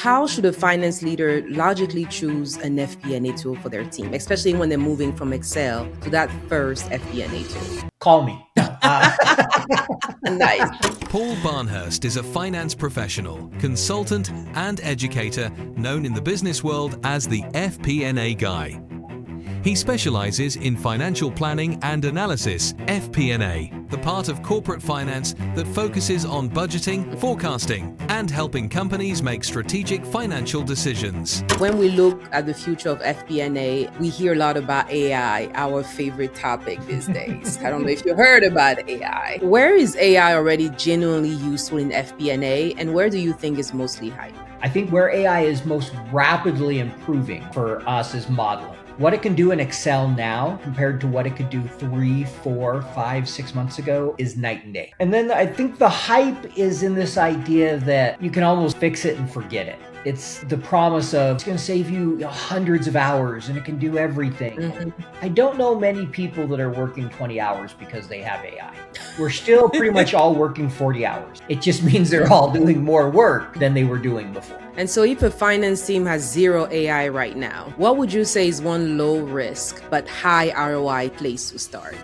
How should a finance leader logically choose an FP&A tool for their team, especially when they're moving from Excel to that first FP&A tool? Call me. No. Nice. Paul Barnhurst is a finance professional, consultant, and educator known in the business world as the FP&A Guy. He specializes in financial planning and analysis, FP&A, the part of corporate finance that focuses on budgeting, forecasting, and helping companies make strategic financial decisions. When we look at the future of FP&A, we hear a lot about AI, our favorite topic these days. I don't know if you heard about AI. Where is AI already genuinely useful in FP&A, and where do you think is mostly hype? I think where AI is most rapidly improving for us is modeling. What it can do in Excel now compared to what it could do 3, 4, 5, 6 months ago is night and day. And then I think the hype is in this idea that you can almost fix it and forget it. It's the promise of it's going to save you hundreds of hours and it can do everything. Mm-hmm. I don't know many people that are working 20 hours because they have AI. We're still pretty much all working 40 hours. It just means they're all doing more work than they were doing before. And so if a finance team has zero AI right now, what would you say is one low risk but high ROI place to start?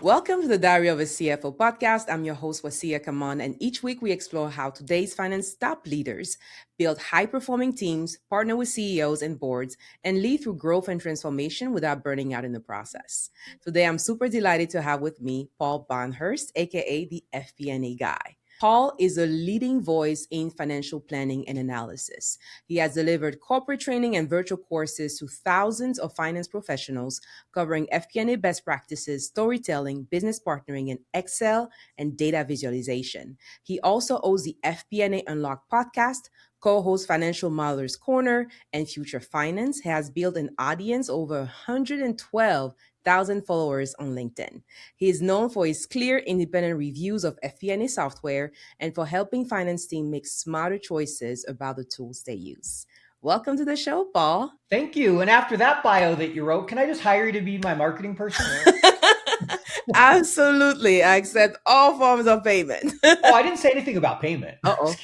Welcome to the Diary of a CFO podcast. I'm your host, Wassia Kamon, and each week we explore how today's finance top leaders build high-performing teams, partner with CEOs and boards, and lead through growth and transformation without burning out in the process. Today, I'm super delighted to have with me Paul Barnhurst, aka the FP&A Guy. Paul is a leading voice in financial planning and analysis. He has delivered corporate training and virtual courses to thousands of finance professionals covering FP&A best practices, storytelling, business partnering, and Excel and data visualization. He also owns the FP&A Unlocked podcast, co-hosts Financial Modelers Corner and Future Finance, has built an audience over 112,000 followers on LinkedIn. He is known for his clear, independent reviews of FP&A software and for helping finance teams make smarter choices about the tools they use. Welcome to the show, Paul. Thank you. And after that bio that you wrote, can I just hire you to be my marketing person? Absolutely. I accept all forms of payment. Oh, I didn't say anything about payment. Uh-oh.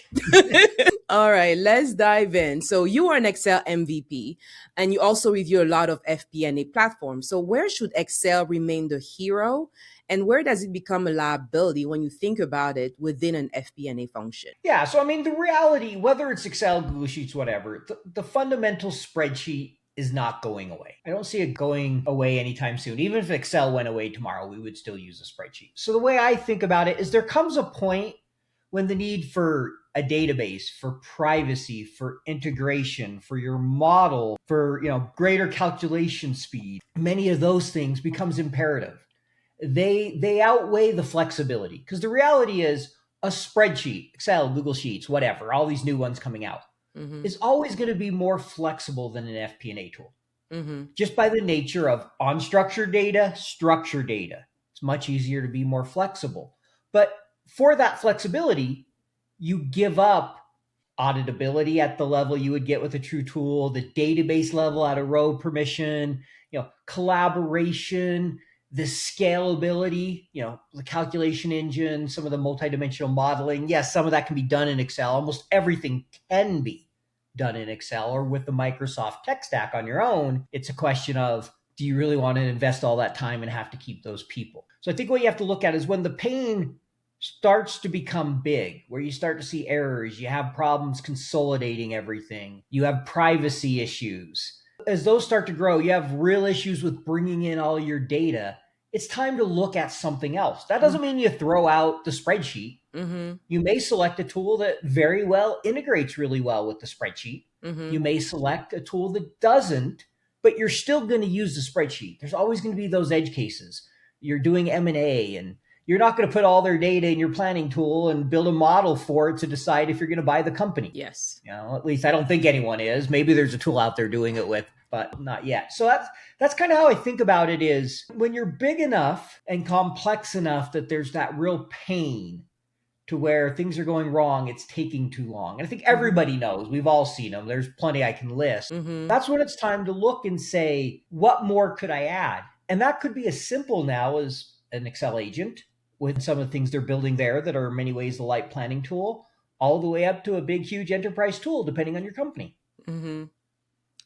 All right, let's dive in. So you are an Excel MVP and you also review a lot of FP&A platforms. So where should Excel remain the hero and where does it become a liability when you think about it within an FP&A function? Yeah, so I mean, the reality, whether it's Excel, Google Sheets, whatever, the fundamental spreadsheet is not going away. I don't see it going away anytime soon. Even if Excel went away tomorrow, we would still use a spreadsheet. So the way I think about it is there comes a point when the need for a database, for privacy, for integration, for your model, for greater calculation speed, many of those things becomes imperative. They outweigh the flexibility because the reality is a spreadsheet, Excel, Google Sheets, whatever, all these new ones coming out, is always going to be more flexible than an FP&A tool. Just by the nature of unstructured data, structured data. It's much easier to be more flexible. But for that flexibility, you give up auditability at the level you would get with a true tool, the database level at a row permission, collaboration, the scalability, the calculation engine, some of the multidimensional modeling. Yes, some of that can be done in Excel. Almost everything can be done in Excel or with the Microsoft tech stack on your own. It's a question of, do you really want to invest all that time and have to keep those people? So I think what you have to look at is when the pain starts to become big, where you start to see errors, you have problems consolidating everything, you have privacy issues. As those start to grow, you have real issues with bringing in all your data. It's time to look at something else. That doesn't mean you throw out the spreadsheet. You may select a tool that very well integrates really well with the spreadsheet. You may select a tool that doesn't, but you're still going to use the spreadsheet. There's always going to be those edge cases. You're doing M&A and you're not going to put all their data in your planning tool and build a model for it to decide if you're going to buy the company. Yes. At least I don't think anyone is. Maybe there's a tool out there doing it with, but not yet. So that's kind of how I think about it is when you're big enough and complex enough that there's that real pain to where things are going wrong, it's taking too long. And I think everybody knows, we've all seen them. There's plenty I can list. That's when it's time to look and say, what more could I add? And that could be as simple now as an Excel agent with some of the things they're building there that are in many ways the light planning tool, all the way up to a big, huge enterprise tool, depending on your company. Mm-hmm.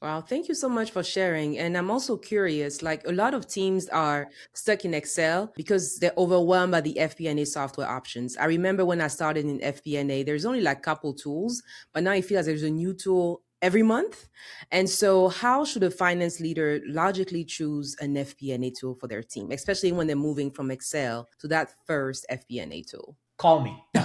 Wow, thank you so much for sharing. And I'm also curious, like a lot of teams are stuck in Excel because they're overwhelmed by the FP&A software options. I remember when I started in FP&A, there's only like a couple tools, but now it feels like there's a new tool every month. And so how should a finance leader logically choose an FP&A tool for their team, especially when they're moving from Excel to that first FP&A tool? Call me. No.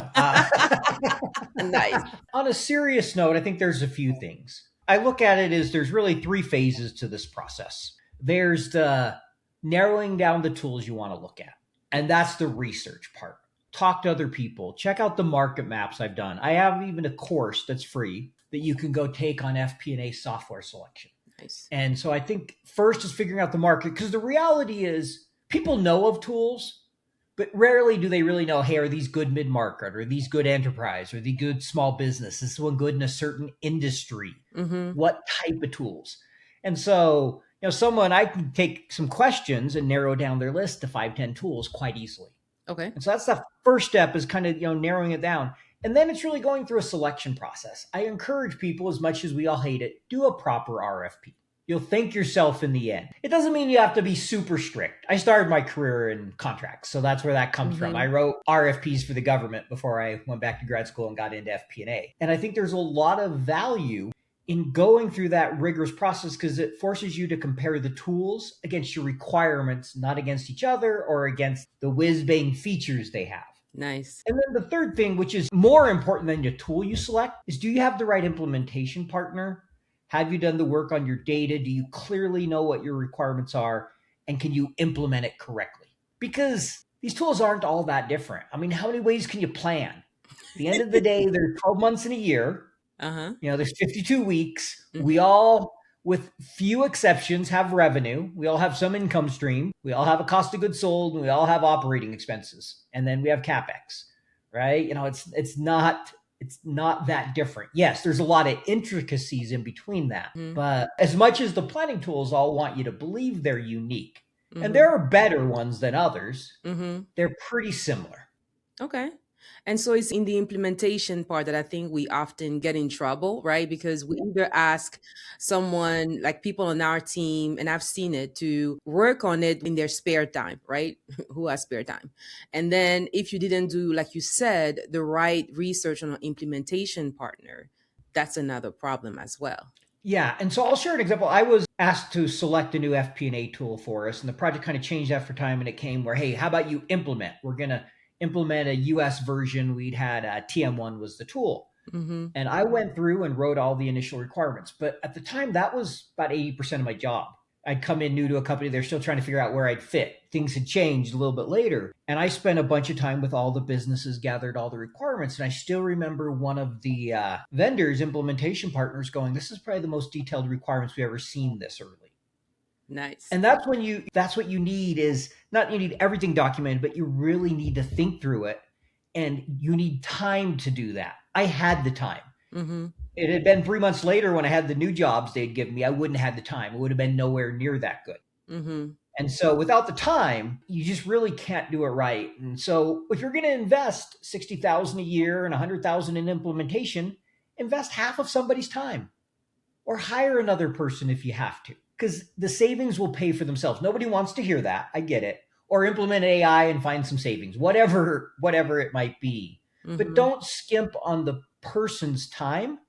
Nice. On a serious note, I think there's a few things. I look at it as there's really 3 phases to this process. There's the narrowing down the tools you want to look at, and that's the research part. Talk to other people. Check out the market maps I've done. I have even a course that's free that you can go take on FP&A software selection. Nice. And so I think first is figuring out the market, because the reality is people know of tools, but rarely do they really know, hey, are these good mid-market? Are these good enterprise? Are they good small business? Is this one good in a certain industry? Mm-hmm. What type of tools? And so, I can take some questions and narrow down their list to 5, 10 tools quite easily. Okay. And so that's the first step, is kind of, narrowing it down. And then it's really going through a selection process. I encourage people, as much as we all hate it, do a proper RFP. You'll thank yourself in the end. It doesn't mean you have to be super strict. I started my career in contracts, so that's where that comes from. I wrote RFPs for the government before I went back to grad school and got into FP&A. And I think there's a lot of value in going through that rigorous process, because it forces you to compare the tools against your requirements, not against each other or against the whiz-bang features they have. Nice. And then the third thing, which is more important than the tool you select, is do you have the right implementation partner? Have you done the work on your data? Do you clearly know what your requirements are? And can you implement it correctly? Because these tools aren't all that different. I mean, how many ways can you plan? At the end of the day, there's 12 months in a year. There's 52 weeks. Mm-hmm. We all, with few exceptions, have revenue. We all have some income stream. We all have a cost of goods sold. And we all have operating expenses. And then we have CapEx, right? It's not that different. Yes, there's a lot of intricacies in between that. Mm-hmm. But as much as the planning tools all want you to believe they're unique, mm-hmm. and there are better ones than others, mm-hmm. they're pretty similar. Okay. And so it's in the implementation part that I think we often get in trouble, right? Because we either ask someone, like people on our team, and I've seen it, to work on it in their spare time, right? Who has spare time? And then if you didn't do, like you said, the right research on an implementation partner, that's another problem as well. Yeah. And so I'll share an example. I was asked to select a new FP&A tool for us, and the project kind of changed after time, and it came where, hey, how about you implement? We're going to implement a US version. We'd had TM1 was the tool. Mm-hmm. And I went through and wrote all the initial requirements. But at the time, that was about 80% of my job. I'd come in new to a company. They're still trying to figure out where I'd fit. Things had changed a little bit later. And I spent a bunch of time with all the businesses, gathered all the requirements. And I still remember one of the vendors, implementation partners, going, this is probably the most detailed requirements we've ever seen this early. Nice. And that's what you need, is not you need everything documented, but you really need to think through it, and you need time to do that. I had the time. Mm-hmm. It had been 3 months later when I had the new jobs they'd given me. I wouldn't have had the time. It would have been nowhere near that good. Mm-hmm. And so without the time, you just really can't do it right. And so if you're going to invest $60,000 a year and $100,000 in implementation, invest half of somebody's time, or hire another person if you have to. Because the savings will pay for themselves. Nobody wants to hear that. I get it. Or implement AI and find some savings, whatever it might be. Mm-hmm. But don't skimp on the person's time,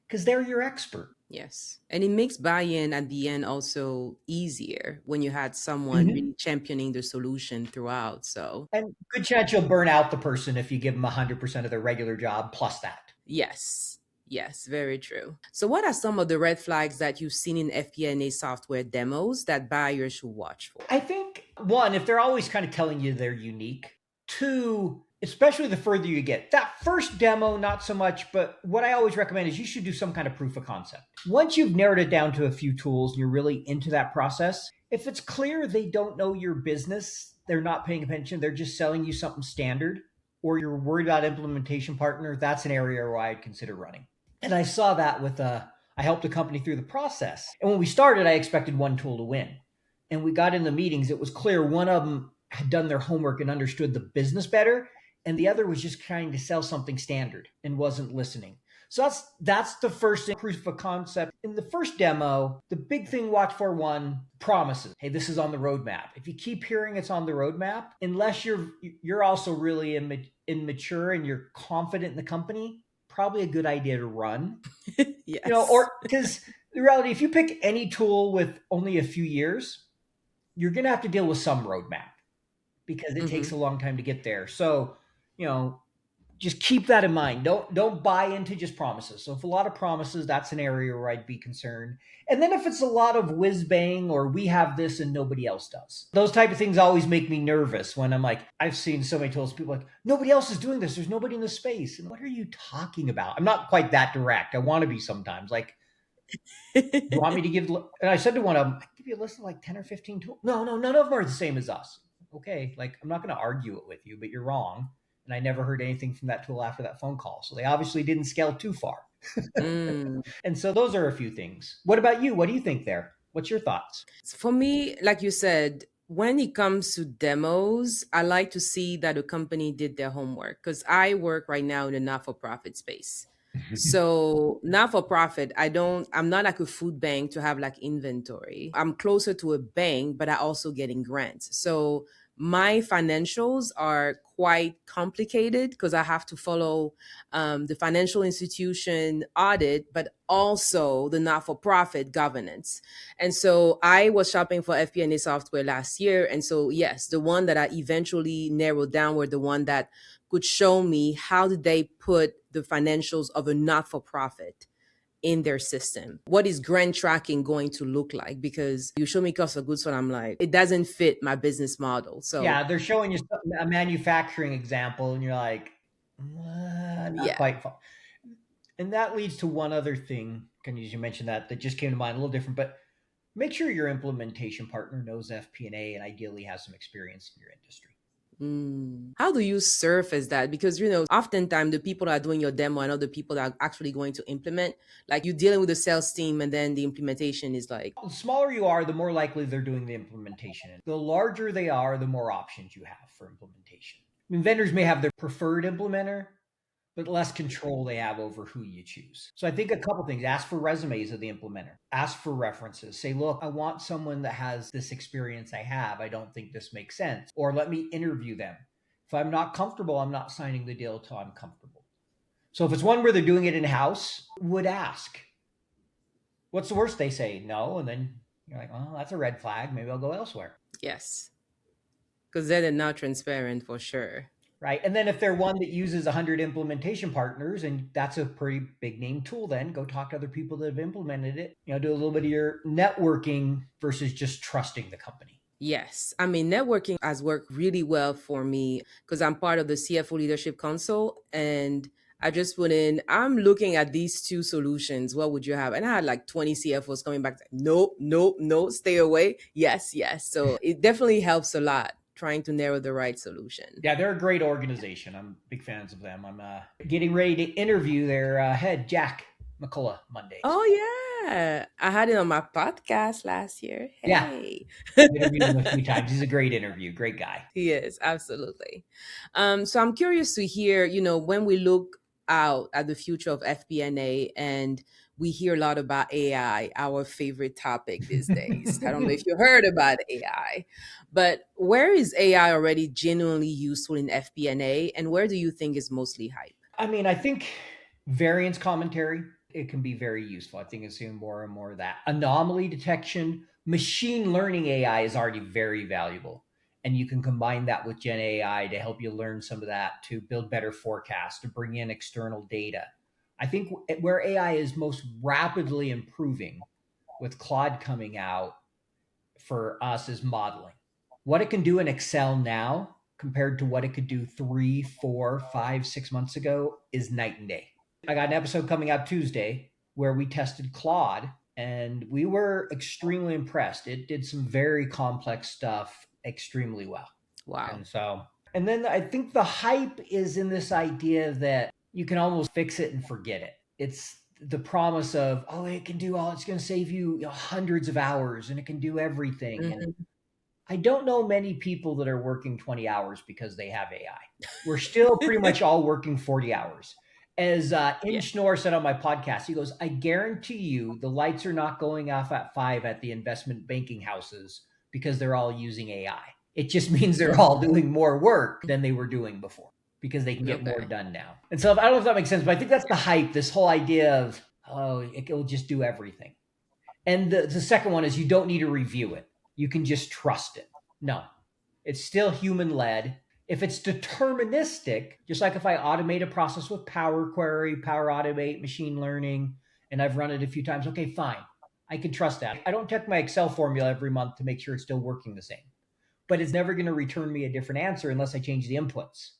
because they're your expert. Yes. And it makes buy-in at the end also easier when you had someone mm-hmm. really championing the solution throughout. So, and good chance you'll burn out the person if you give them 100% of their regular job plus that. Yes. Yes, very true. So what are some of the red flags that you've seen in FP&A software demos that buyers should watch for? I think, one, if they're always kind of telling you they're unique. Two, especially the further you get. That first demo, not so much, but what I always recommend is you should do some kind of proof of concept. Once you've narrowed it down to a few tools and you're really into that process, if it's clear they don't know your business, they're not paying attention, they're just selling you something standard, or you're worried about implementation partner, that's an area where I'd consider running. And I saw that with, I helped a company through the process. And when we started, I expected one tool to win. And we got in the meetings, it was clear one of them had done their homework and understood the business better. and the other was just trying to sell something standard and wasn't listening. So that's the first proof of concept. In the first demo, the big thing watch for, one, promises. Hey, this is on the roadmap. If you keep hearing it's on the roadmap, unless you're also really immature and you're confident in the company, probably a good idea to run. Yes. Or because the reality, if you pick any tool with only a few years, you're going to have to deal with some roadmap because it takes a long time to get there. So, just keep that in mind. Don't buy into just promises. So if a lot of promises, that's an area where I'd be concerned. And then if it's a lot of whiz bang or we have this and nobody else does, those type of things always make me nervous when I'm like, I've seen so many tools, people like, nobody else is doing this. There's nobody in the space. And what are you talking about? I'm not quite that direct. I want to be sometimes like, you want me to give, and I said to one of them, I give you a list of like 10 or 15 tools. No, none of them are the same as us. Okay. Like, I'm not going to argue it with you, but you're wrong. And I never heard anything from that tool after that phone call. So they obviously didn't scale too far. And so those are a few things. What about you? What do you think there? What's your thoughts? For me, like you said, when it comes to demos, I like to see that a company did their homework because I work right now in the not-for-profit space. So not-for-profit, I'm not like a food bank to have like inventory. I'm closer to a bank, but I also getting grants. So my financials are quite complicated because I have to follow the financial institution audit, but also the not-for-profit governance. And so I was shopping for FP&A software last year. And so, yes, the one that I eventually narrowed down were the one that could show me how did they put the financials of a not-for-profit in their system. What is grant tracking going to look like? Because you show me cost of goods, and I'm like, it doesn't fit my business model. So yeah, they're showing you a manufacturing example, and you're like, not quite. And that leads to one other thing. You mentioned that just came to mind, a little different, but make sure your implementation partner knows FP&A and ideally has some experience in your industry. How do you surface that? Because, oftentimes the people that are doing your demo and other people that are actually going to implement, like you're dealing with the sales team and then the implementation is like. The smaller you are, the more likely they're doing the implementation. The larger they are, the more options you have for implementation. I mean, vendors may have their preferred implementer, but less control they have over who you choose. So I think a couple things. Ask for resumes of the implementer. Ask for references. Say, look, I want someone that has this experience I have. I don't think this makes sense. Or let me interview them. If I'm not comfortable, I'm not signing the deal until I'm comfortable. So if it's one where they're doing it in-house, would ask. What's the worst? They say no. And then you're like, oh, that's a red flag. Maybe I'll go elsewhere. Yes. Because then they're not transparent for sure. Right. And then if they're one that uses 100 implementation partners, and that's a pretty big name tool, then go talk to other people that have implemented it, do a little bit of your networking versus just trusting the company. Yes. I mean, networking has worked really well for me because I'm part of the CFO Leadership Council. And I just put in, I'm looking at these two solutions. What would you have? And I had like 20 CFOs coming back. No, stay away. Yes. So it definitely helps a lot trying to narrow the right solution. Yeah, they're a great organization. I'm big fans of them. I'm getting ready to interview their head, Jack McCullough, Monday. Oh, yeah. I had it on my podcast last year. Hey. Yeah. I've interviewed him a few times. He's a great interview. Great guy. He is, absolutely. So I'm curious to hear, when we look out at the future of FP&A and we hear a lot about AI, our favorite topic these days. I don't know if you heard about AI, but where is AI already genuinely useful in FP&A and where do you think is mostly hype? I mean, I think variance commentary, it can be very useful. I think it's seeing more and more of that. Anomaly detection, machine learning AI is already very valuable. And you can combine that with GenAI to help you learn some of that, to build better forecasts, to bring in external data. I think where AI is most rapidly improving with Claude coming out for us is modeling. What it can do in Excel now compared to what it could do 3, 4, 5, 6 months ago is night and day. I got an episode coming out Tuesday where we tested Claude and we were extremely impressed. It did some very complex stuff extremely well. Wow. And then I think the hype is in this idea that you can almost fix it and forget it. It's the promise of, it can do all, it's going to save you hundreds of hours and it can do everything. Mm-hmm. And I don't know many people that are working 20 hours because they have AI. We're still pretty much all working 40 hours. As Yeah. Schnorr said on my podcast, he goes, I guarantee you the lights are not going off at 5 at the investment banking houses because they're all using AI. It just means they're all doing more work than they were doing before because they can get more done now. And so I don't know if that makes sense, but I think that's the hype, this whole idea of, it'll just do everything. And the second one is you don't need to review it. You can just trust it. No, it's still human led. If it's deterministic, just like if I automate a process with Power Query, Power Automate, machine learning, and I've run it a few times, okay, fine. I can trust that. I don't check my Excel formula every month to make sure it's still working the same. But it's never going to return me a different answer unless I change the inputs.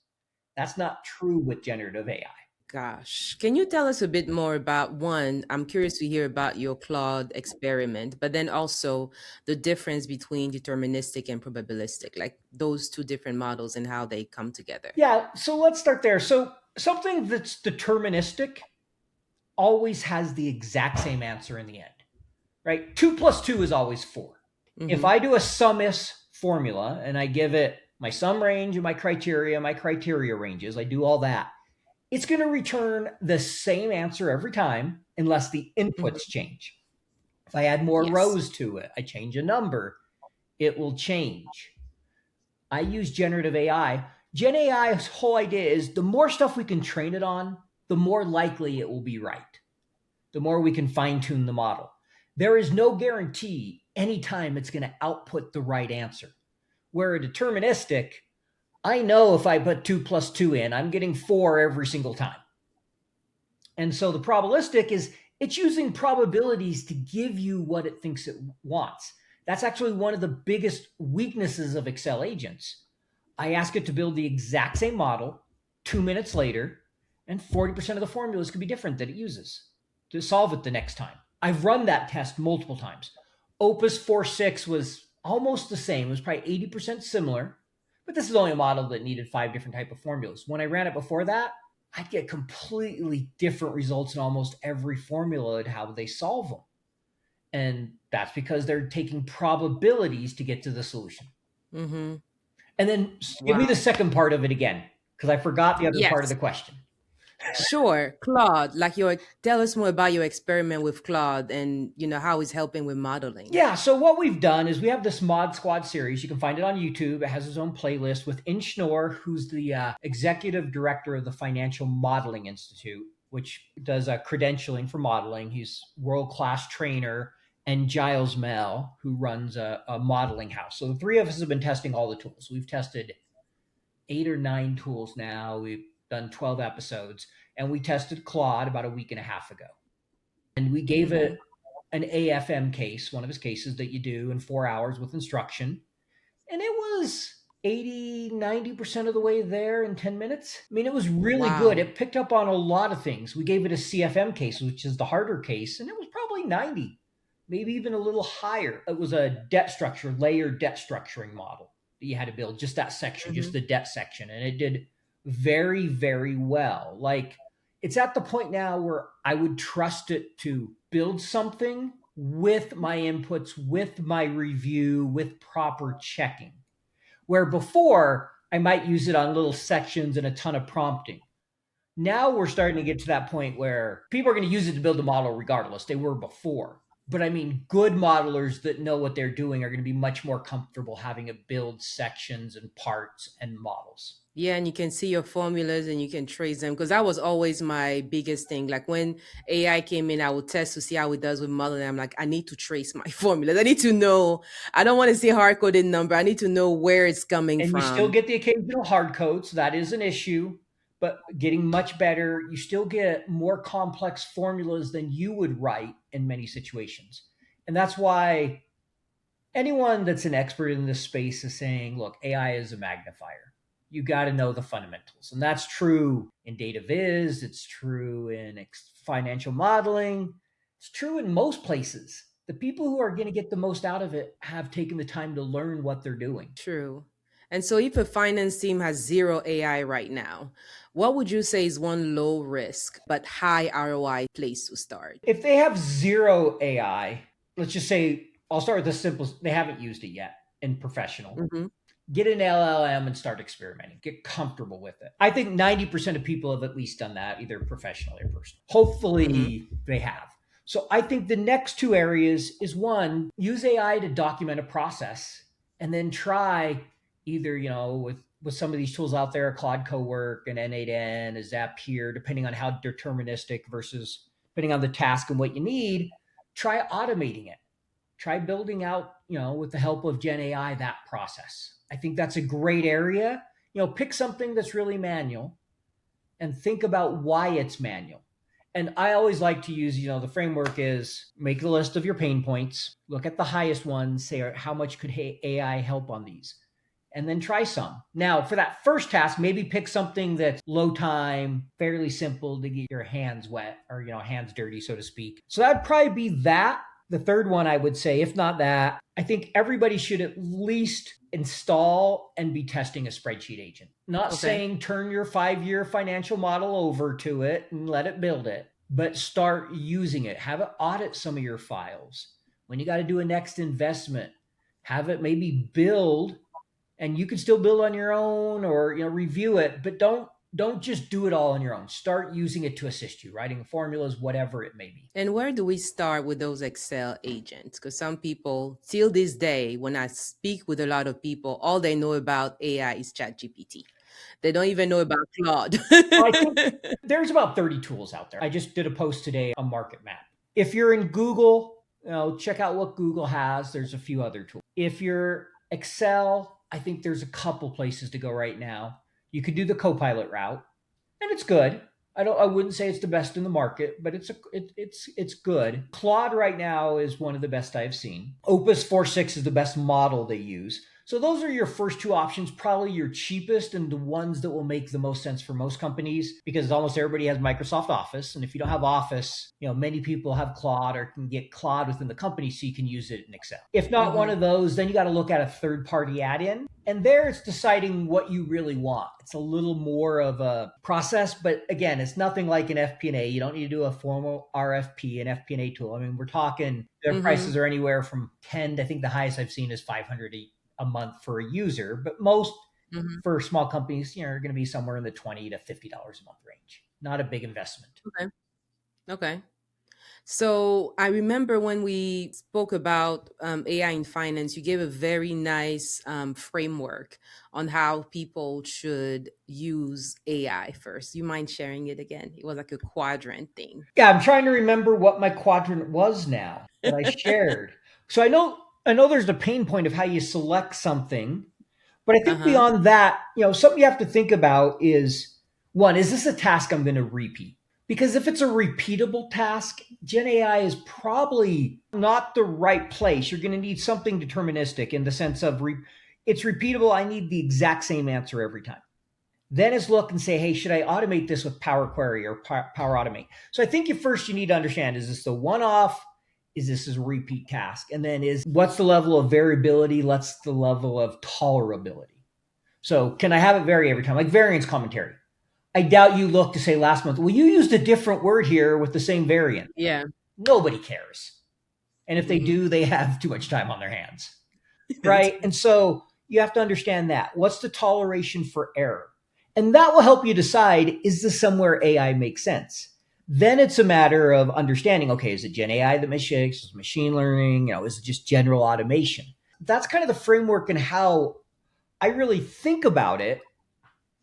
That's not true with generative AI. Gosh, can you tell us a bit more about one? I'm curious to hear about your Claude experiment, but then also the difference between deterministic and probabilistic, like those two different models and how they come together. Yeah, so let's start there. So something that's deterministic always has the exact same answer in the end, right? 2 plus 2 is always 4. Mm-hmm. If I do a sum-is formula and I give it my sum range and my criteria ranges, I do all that, it's going to return the same answer every time unless the inputs change. If I add more rows to it, I change a number, it will change. I use generative AI. GenAI's whole idea is the more stuff we can train it on, the more likely it will be right. The more we can fine-tune the model. There is no guarantee anytime it's going to output the right answer. Where a deterministic, I know if I put 2 plus 2 in, I'm getting 4 every single time. And so the probabilistic is it's using probabilities to give you what it thinks it wants. That's actually one of the biggest weaknesses of Excel agents. I ask it to build the exact same model 2 minutes later, and 40% of the formulas could be different that it uses to solve it the next time. I've run that test multiple times. Opus 4.6 was almost the same. It was probably 80% similar, but this is only a model that needed 5 different type of formulas. When I ran it before that, I'd get completely different results in almost every formula and how they solve them. And that's because they're taking probabilities to get to the solution. Mm-hmm. And then give me the second part of it again, because I forgot the other part of the question. Sure. Claude, tell us more about your experiment with Claude and, how it's helping with modeling. Yeah. So what we've done is we have this Mod Squad series. You can find it on YouTube. It has its own playlist with Schnorr, who's the executive director of the Financial Modeling Institute, which does credentialing for modeling. He's world-class trainer. And Giles Mel, who runs a modeling house. So the three of us have been testing all the tools. We've tested 8 or 9 tools now. We've done 12 episodes, and we tested Claude about a week and a half ago. And we gave it an AFM case, one of his cases that you do in 4 hours with instruction. And it was 80, 90% of the way there in 10 minutes. I mean, it was really good. It picked up on a lot of things. We gave it a CFM case, which is the harder case, and it was probably 90, maybe even a little higher. It was a debt structure, layered debt structuring model that you had to build, just that section, just the debt section. And it did very, very well. Like, it's at the point now where I would trust it to build something with my inputs, with my review, with proper checking. Where before, I might use it on little sections and a ton of prompting. Now we're starting to get to that point where people are going to use it to build a model regardless. They were before. But I mean, good modelers that know what they're doing are going to be much more comfortable having it build sections and parts and models. Yeah, and you can see your formulas and you can trace them, because that was always my biggest thing. Like when AI came in, I would test to see how it does with modeling. I'm like, I need to trace my formulas. I need to know. I don't want to see hard-coded number. I need to know where it's coming from. And you still get the occasional hard code, so that is an issue, but getting much better. You still get more complex formulas than you would write in many situations. And that's why anyone that's an expert in this space is saying, look, AI is a magnifier. You got to know the fundamentals. And that's true in data viz. It's true in financial modeling. It's true in most places. The people who are going to get the most out of it have taken the time to learn what they're doing. True. And so if a finance team has 0 AI right now, what would you say is one low risk but high ROI place to start? If they have 0 AI, let's just say, I'll start with the simplest, they haven't used it yet. and professional. Mm-hmm. Get an LLM and start experimenting. Get comfortable with it. I think 90% of people have at least done that, either professionally or personally. Hopefully they have. So I think the next two areas is one, use AI to document a process, and then try either, with some of these tools out there, Claude Cowork and N8N, a Zapier, depending on how deterministic versus depending on the task and what you need, try automating it. Try building out, with the help of GenAI, that process. I think that's a great area. Pick something that's really manual and think about why it's manual. And I always like to use, the framework is make a list of your pain points, look at the highest ones, say how much could AI help on these, and then try some. Now, for that first task, maybe pick something that's low time, fairly simple to get your hands wet or, hands dirty, so to speak. So that'd probably be that. The third one, I would say, if not that, I think everybody should at least install and be testing a spreadsheet agent. Not saying turn your 5-year financial model over to it and let it build it, but start using it. Have it audit some of your files. When you got to do a next investment, have it maybe build, and you can still build on your own or review it, but don't just do it all on your own. Start using it to assist you, writing formulas, whatever it may be. And where do we start with those Excel agents? Because some people, till this day, when I speak with a lot of people, all they know about AI is ChatGPT. They don't even know about Claude. I think there's about 30 tools out there. I just did a post today, a market map. If you're in Google, check out what Google has. There's a few other tools. If you're Excel, I think there's a couple places to go right now. You could do the Copilot route, and it's good. I wouldn't say it's the best in the market, but it's good. Claude right now is one of the best I've seen. Opus 4.6 is the best model they use. So those are your first two options, probably your cheapest and the ones that will make the most sense for most companies, because almost everybody has Microsoft Office. And if you don't have Office, many people have Claude or can get Claude within the company so you can use it in Excel. If not one of those, then you got to look at a third-party add-in. And there it's deciding what you really want. It's a little more of a process, but again, it's nothing like an FP&A. You don't need to do a formal RFP, an FP&A tool. I mean, we're talking, their prices are anywhere from 10 to, I think the highest I've seen is $500 a month for a user, but most for small companies, are going to be somewhere in the $20 to $50 a month range. Not a big investment. Okay. So I remember when we spoke about AI in finance, you gave a very nice framework on how people should use AI first. You mind sharing it again? It was like a quadrant thing. Yeah, I'm trying to remember what my quadrant was now that I shared. So I know there's the pain point of how you select something, but I think beyond that, something you have to think about is, one, is this a task I'm going to repeat? Because if it's a repeatable task, GenAI is probably not the right place. You're going to need something deterministic in the sense of it's repeatable. I need the exact same answer every time. Then it's look and say, hey, should I automate this with Power Query or Power Automate? So I think you need to understand, is this the one-off? Is this a repeat task? And then what's the level of variability? What's the level of tolerability? So can I have it vary every time? Like variance commentary. I doubt you look to say last month, well, you used a different word here with the same variant. Yeah. Nobody cares. And if they do, they have too much time on their hands. Right? And so you have to understand that. What's the toleration for error? And that will help you decide, is this somewhere AI makes sense? Then it's a matter of understanding, okay, is it Gen AI that mistakes? Is it machine learning? Is it just general automation? That's kind of the framework and how I really think about it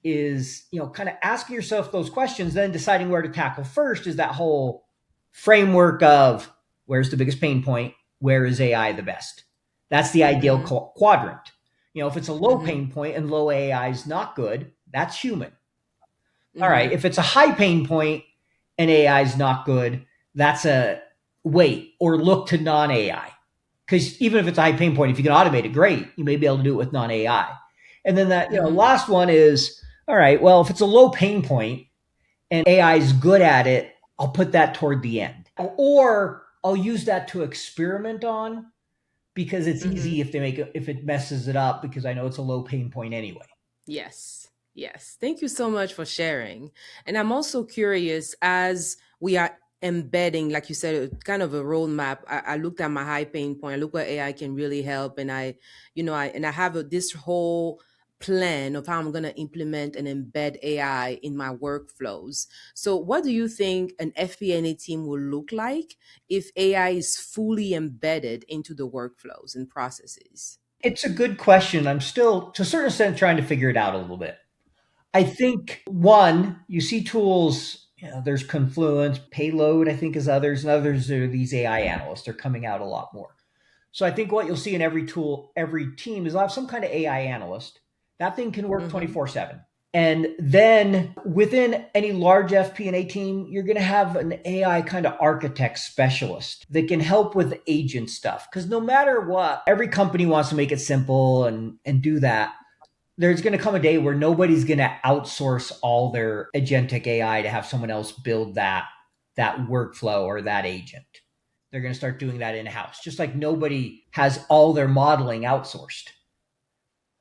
is, kind of asking yourself those questions, then deciding where to tackle first is that whole framework of where's the biggest pain point? Where is AI the best? That's the ideal quadrant. If it's a low pain point and low AI is not good, that's human. All right. If it's a high pain point and AI is not good, that's a wait or look to non-AI. Because even if it's a high pain point, if you can automate it, great. You may be able to do it with non-AI. And then that, last one is, all right, well, if it's a low pain point and AI is good at it, I'll put that toward the end. Or I'll use that to experiment on because it's easy if it messes it up because I know it's a low pain point anyway. Yes. Thank you so much for sharing. And I'm also curious, as we are embedding, like you said, kind of a roadmap. I looked at my high pain point. I look where AI can really help, and I have this whole plan of how I'm going to implement and embed AI in my workflows. So, what do you think an FP&A team will look like if AI is fully embedded into the workflows and processes? It's a good question. I'm still, to a certain extent, trying to figure it out a little bit. I think one, you see tools, there's Confluence, Payload, I think is others, and others are these AI analysts. They're coming out a lot more. So I think what you'll see in every tool, every team is they'll have some kind of AI analyst. That thing can work 24/7. And then within any large FP&A team, you're going to have an AI kind of architect specialist that can help with agent stuff. Because no matter what, every company wants to make it simple and do that. There's going to come a day where nobody's going to outsource all their agentic AI to have someone else build that workflow or that agent. They're going to start doing that in-house, just like nobody has all their modeling outsourced,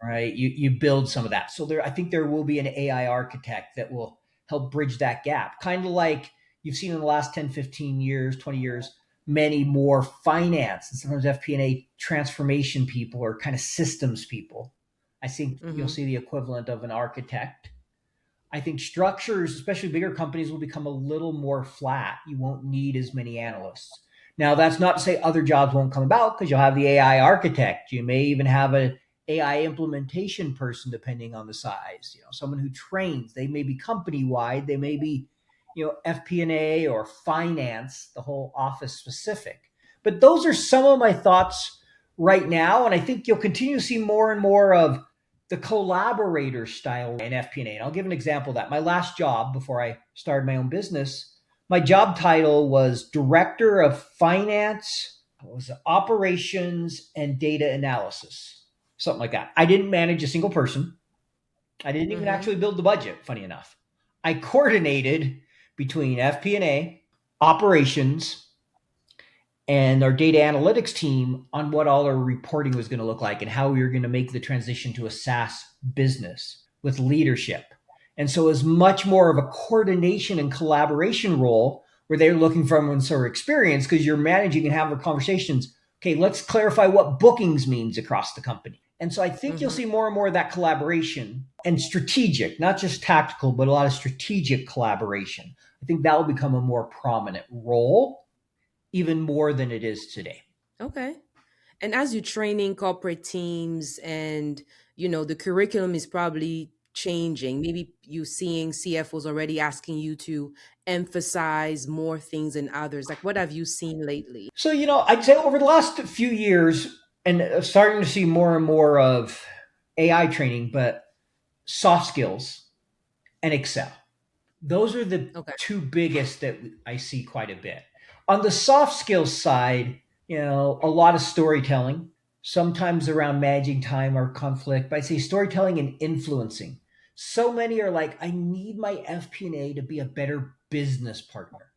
right? You build some of that. So I think there will be an AI architect that will help bridge that gap. Kind of like you've seen in the last 10, 15 years, 20 years, many more finance and sometimes FP&A transformation people or kind of systems people. I think you'll see the equivalent of an architect. I think structures, especially bigger companies, will become a little more flat. You won't need as many analysts. Now, that's not to say other jobs won't come about, because you'll have the AI architect. You may even have an AI implementation person, depending on the size. Someone who trains. They may be company-wide. They may be, FP&A or finance, the whole office specific. But those are some of my thoughts right now, and I think you'll continue to see more and more of the collaborator style in FP&A. And I'll give an example of that. My last job before I started my own business, my job title was Director of Finance, Operations and Data Analysis, something like that. I didn't manage a single person. I didn't even actually build the budget, funny enough. I coordinated between FP&A, operations, and our data analytics team on what all our reporting was going to look like and how we were going to make the transition to a SaaS business with leadership. And so it was much more of a coordination and collaboration role where they're looking for someone sort of experience, because you're managing and having conversations. Okay, let's clarify what bookings means across the company. And so I think you'll see more and more of that collaboration and strategic, not just tactical, but a lot of strategic collaboration. I think that will become a more prominent role, even more than it is today. Okay. And as you're training corporate teams and, the curriculum is probably changing, maybe you're seeing CFOs already asking you to emphasize more things than others. Like, what have you seen lately? So, I'd say over the last few years, and starting to see more and more of AI training, but soft skills and Excel. Those are the two biggest that I see quite a bit. On the soft skills side, a lot of storytelling, sometimes around managing time or conflict, but I'd say storytelling and influencing. So many are like, I need my FP&A to be a better business partner.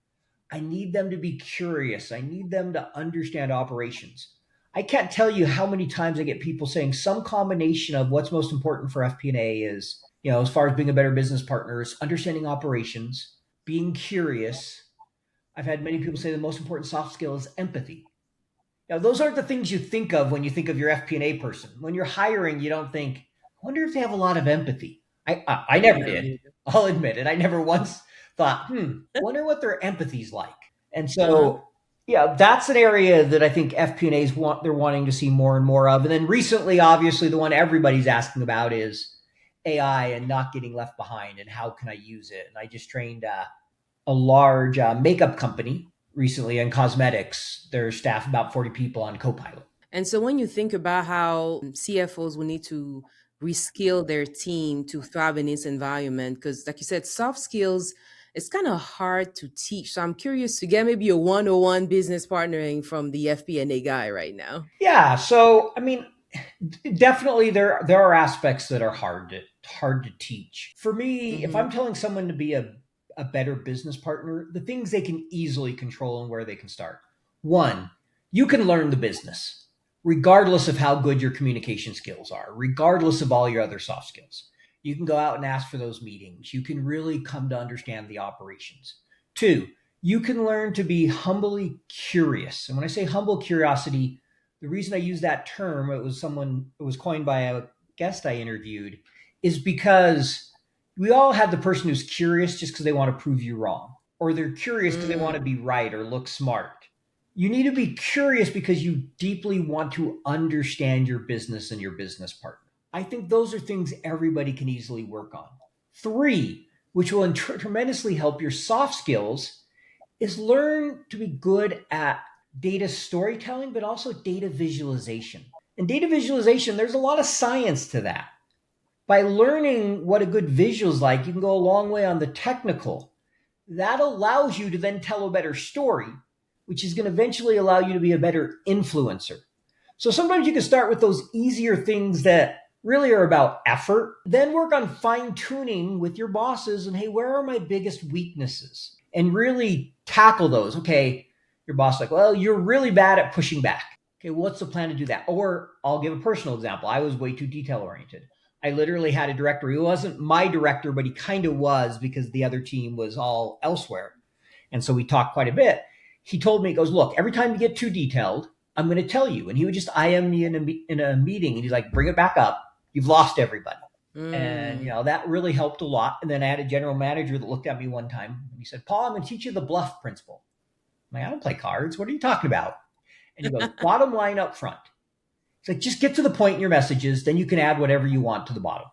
I need them to be curious. I need them to understand operations. I can't tell you how many times I get people saying some combination of what's most important for FP&A is, as far as being a better business partner, is understanding operations, being curious. I've had many people say the most important soft skill is empathy. Now, those aren't the things you think of when you think of your FP&A person. When you're hiring, you don't think, I wonder if they have a lot of empathy. I never did. I'll admit it. I never once thought, I wonder what their empathy's like. And so, that's an area that I think FP&A's they're wanting to see more and more of. And then recently, obviously, the one everybody's asking about is AI and not getting left behind, and how can I use it? And I just trained a large makeup company recently in cosmetics. Their staff, about 40 people on Copilot. And so when you think about how CFOs will need to reskill their team to thrive in this environment, because like you said, soft skills, it's kind of hard to teach. So I'm curious to get maybe a 101 business partnering from the FP&A guy right now. Yeah. So, definitely there are aspects that are hard to teach. For me, if I'm telling someone to be a better business partner, the things they can easily control and where they can start. One, you can learn the business, regardless of how good your communication skills are, regardless of all your other soft skills. You can go out and ask for those meetings. You can really come to understand the operations. Two, You can learn to be humbly curious. And when I say humble curiosity, the reason I use that term, it was coined by a guest I interviewed, is because we all have the person who's curious just because they want to prove you wrong, or they're curious because they want to be right or look smart. You need to be curious because you deeply want to understand your business and your business partner. I think those are things everybody can easily work on. 3, which will tremendously help your soft skills, is learn to be good at data storytelling, but also data visualization. And data visualization, there's a lot of science to that. By learning what a good visual is like, you can go a long way on the technical. That allows you to then tell a better story, which is going to eventually allow you to be a better influencer. So sometimes you can start with those easier things that really are about effort, then work on fine tuning with your bosses and, hey, where are my biggest weaknesses? And really tackle those. Okay, your boss is like, well, you're really bad at pushing back. Okay, well, what's the plan to do that? Or I'll give a personal example. I was way too detail oriented. I literally had a director who wasn't my director, but he kind of was because the other team was all elsewhere. And so we talked quite a bit. He told me, he goes, look, every time you get too detailed, I'm going to tell you. And he would just IM me in a meeting and he's like, bring it back up. You've lost everybody. And, that really helped a lot. And then I had a general manager that looked at me one time and he said, Paul, I'm going to teach you the BLUFF principle. I'm like, I don't play cards. What are you talking about? And he goes, bottom line up front. It's like, just get to the point in your messages. Then you can add whatever you want to the bottom.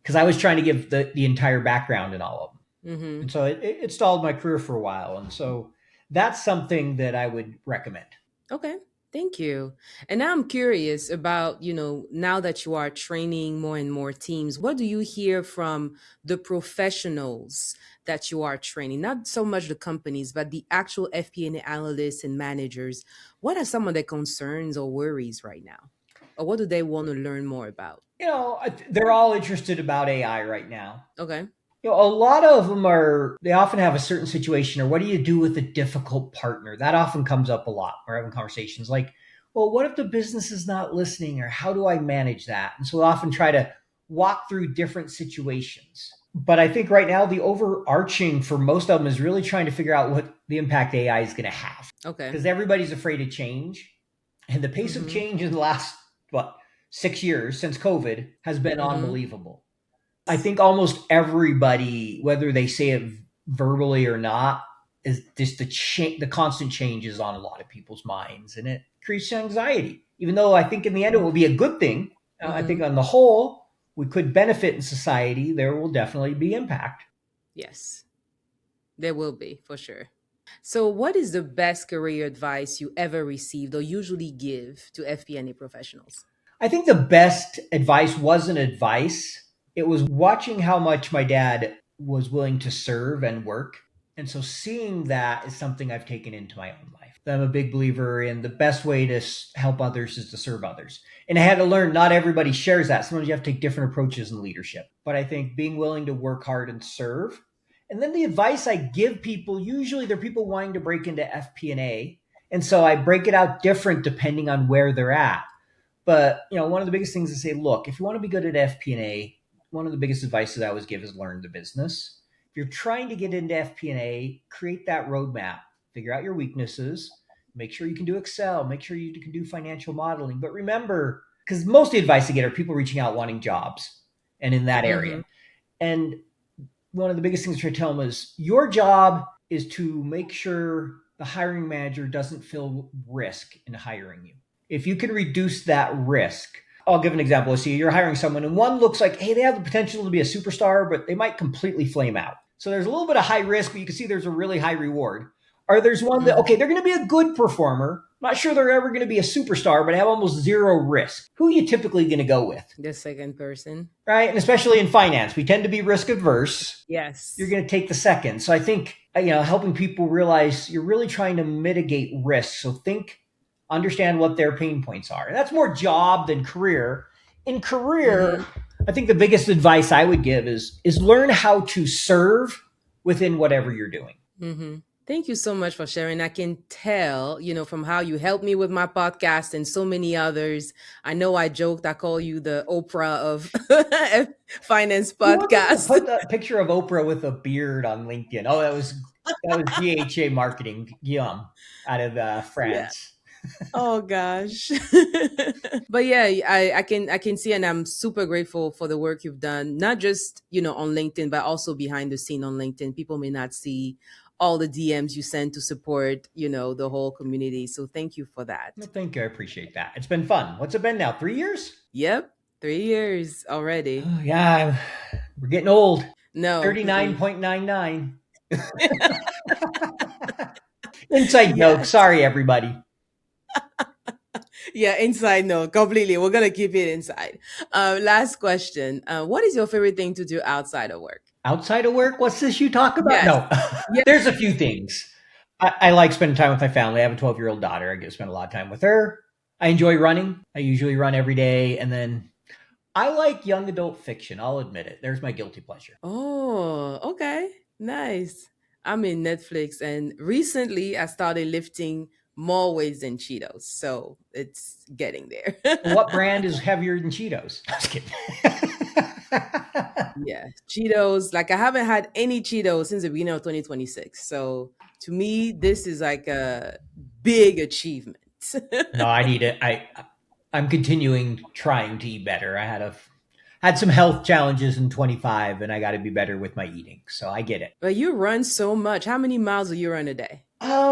Because I was trying to give the entire background in all of them. And so it stalled my career for a while. And so that's something that I would recommend. Okay. Thank you. And now I'm curious about, now that you are training more and more teams, what do you hear from the professionals that you are training? Not so much the companies, but the actual FP&A analysts and managers. What are some of their concerns or worries right now? Or what do they want to learn more about? They're all interested about AI right now. Okay. A lot of them they often have a certain situation, or what do you do with a difficult partner? That often comes up a lot. We're having conversations like, well, what if the business is not listening, or how do I manage that? And so we often try to walk through different situations. But I think right now the overarching for most of them is really trying to figure out what the impact AI is going to have. Okay. Because everybody's afraid of change. And the pace of change in the last, 6 years since COVID has been unbelievable. I think almost everybody, whether they say it verbally or not, is just the constant changes on a lot of people's minds, and it creates anxiety. Even though I think in the end it will be a good thing. I think on the whole, we could benefit in society. There will definitely be impact. Yes, there will be, for sure. So what is the best career advice you ever received or usually give to FP&A professionals? I think the best advice wasn't advice. It was watching how much my dad was willing to serve and work. And so seeing that is something I've taken into my own life. I'm a big believer in the best way to help others is to serve others. And I had to learn not everybody shares that. Sometimes you have to take different approaches in leadership. But I think being willing to work hard and serve. And then the advice I give people, usually they're people wanting to break into FP&A. And so I break it out different depending on where they're at. But, one of the biggest things is say, look, if you want to be good at FP&A, one of the biggest advices I always give is learn the business. If you're trying to get into FP&A, create that roadmap, figure out your weaknesses, make sure you can do Excel, make sure you can do financial modeling. But remember, because most of the advice I get are people reaching out wanting jobs and in that area. And one of the biggest things I try to tell them is your job is to make sure the hiring manager doesn't feel risk in hiring you. If you can reduce that risk, I'll give an example. Let's see, you're hiring someone and one looks like, hey, they have the potential to be a superstar, but they might completely flame out. So there's a little bit of high risk, but you can see there's a really high reward. Or there's one that, okay, they're going to be a good performer. Not sure they're ever going to be a superstar, but have almost zero risk. Who are you typically going to go with? The second person. Right? And especially in finance, we tend to be risk adverse. Yes. You're going to take the second. So I think, helping people realize you're really trying to mitigate risk. So understand what their pain points are. And that's more job than career. In career, I think the biggest advice I would give is learn how to serve within whatever you're doing. Thank you so much for sharing. I can tell, from how you helped me with my podcast and so many others. I know I joked, I call you the Oprah of finance podcast. Put that picture of Oprah with a beard on LinkedIn. Oh, that was That was GHA marketing, Guillaume, out of France. Oh gosh. But yeah, I can see, and I'm super grateful for the work you've done, not just, on LinkedIn, but also behind the scene on LinkedIn. People may not see all the DMs you send to support, the whole community. So thank you for that. Well, thank you. I appreciate that. It's been fun. What's it been now? 3 years? Yep. 3 years already. Oh, yeah, we're getting old. No. 39.99. Inside joke. Sorry, everybody. Yeah, inside note, completely. We're going to keep it inside. Last question. What is your favorite thing to do outside of work? Outside of work? What's this you talk about? Yes. No. Yes. There's a few things. I like spending time with my family. I have a 12-year-old daughter. I get to spend a lot of time with her. I enjoy running. I usually run every day. And then I like young adult fiction. I'll admit it. There's my guilty pleasure. Oh, okay. Nice. I'm in Netflix, and recently I started lifting more weights than Cheetos. So it's getting there. What brand is heavier than Cheetos? I was kidding. Yeah, Cheetos. Like, I haven't had any Cheetos since the beginning of 2026. So to me, this is like a big achievement. No, I need it. I'm continuing trying to eat better. I had some health challenges in 25, and I got to be better with my eating. So I get it. But you run so much. How many miles do you run a day?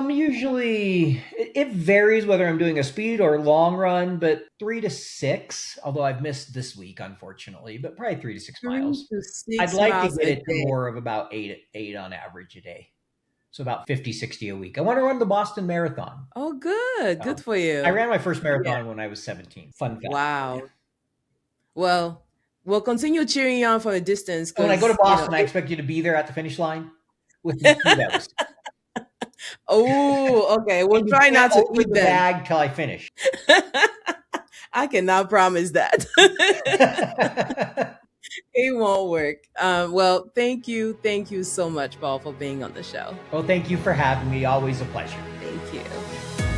Usually it varies whether I'm doing a speed or long run, but 3 to 6, although I've missed this week, unfortunately, but probably 3 to 6 miles. 3 to 6 I'd like miles to a get it day. to more of about eight on average a day. So about 50, 60 a week. I want to run the Boston Marathon. Oh, good. Good for you. I ran my first marathon when I was 17. Fun fact. Wow. Yeah. Well, we'll continue cheering you on from a distance. When I go to 'cause, Boston, I expect you to be there at the finish line with the Cheetos. Oh, okay. We'll And you try can't not to open eat the them. bag till I finish. I cannot promise that. It won't work. Well, thank you. Thank you so much, Paul, for being on the show. Well, thank you for having me. Always a pleasure. Thank you.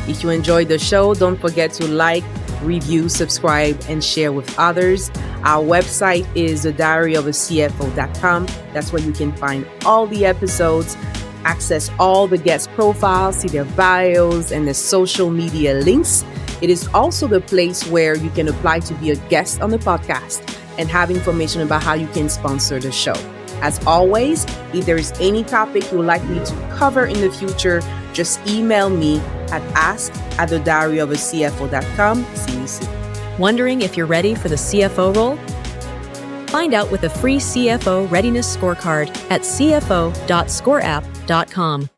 If you enjoyed the show, don't forget to like, review, subscribe, and share with others. Our website is thediaryofacfo.com. That's where you can find all the episodes, access all the guest profiles, see their bios, and the social media links. It is also the place where you can apply to be a guest on the podcast and have information about how you can sponsor the show. As always, if there is any topic you would like me to cover in the future, just email me at ask@thediaryofacfo.com. See you soon. Wondering if you're ready for the CFO role? Find out with a free CFO Readiness Scorecard at cfo.scoreapp.com.